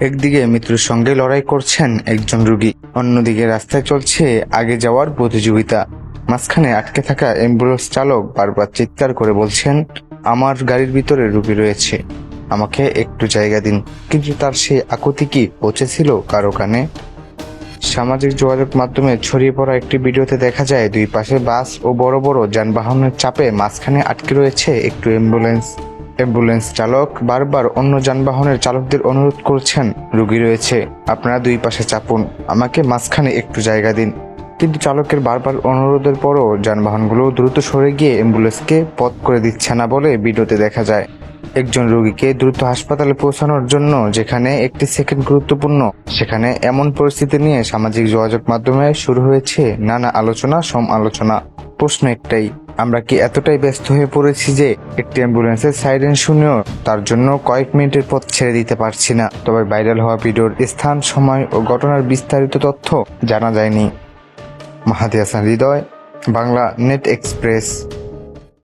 একদিকে মৃত্যুর সঙ্গে লড়াই করছেন একজন রোগী, অন্যদিকে রাস্তায় চলছে আগে যাওয়ার প্রতিযোগিতা। মাঝখানে আটকে থাকা অ্যাম্বুলেন্স চালক বারবার চিৎকার করে বলছেন, আমার গাড়ির ভিতরে রোগী রয়েছে, আমাকে একটু জায়গা দিন। কিন্তু তার সেই আকুতি কি পৌঁছেছিল কারো কানে? সামাজিক যোগাযোগ মাধ্যমে ছড়িয়ে পড়া একটি ভিডিওতে দেখা যায় দুই পাশে বাস ও বড় বড় যানবাহনের চাপে মাঝখানে আটকে রয়েছে একটু অ্যাম্বুলেন্স চালক বারবার অন্য যানবাহনের চালকদের অনুরোধ করছেন, রোগী রয়েছে, আপনারা দুই পাশে চাপুন, আমাকে মাঝখানে একটু জায়গা দিন। কিন্তু চালকের বারবার অনুরোধের পরও যানবাহনগুলো দ্রুত সরে গিয়ে অ্যাম্বুলেন্সকে পথ করে দিচ্ছে না বলে ভিডিওতে দেখা যায়। একজন রোগীকে দ্রুত হাসপাতালে পৌঁছানোর জন্য যেখানে একটি সেকেন্ড গুরুত্বপূর্ণ, সেখানে এমন পরিস্থিতি নিয়ে সামাজিক যোগাযোগ মাধ্যমে শুরু হয়েছে নানা আলোচনা সমালোচনা। প্রশ্ন একটাই, আমরা কি এতটাই ব্যস্ত হয়ে পড়েছি যে একটি অ্যাম্বুলেন্সের সাইরেন শুনেও তার জন্য কয়েক মিনিটের পথ ছেড়ে দিতে পারছি না? তবে ভাইরাল হওয়া ভিডিওর স্থান, সময় ও ঘটনার বিস্তারিত তথ্য জানা যায়নি। মাহাদি হাসান হৃদয়, বাংলা নেট এক্সপ্রেস।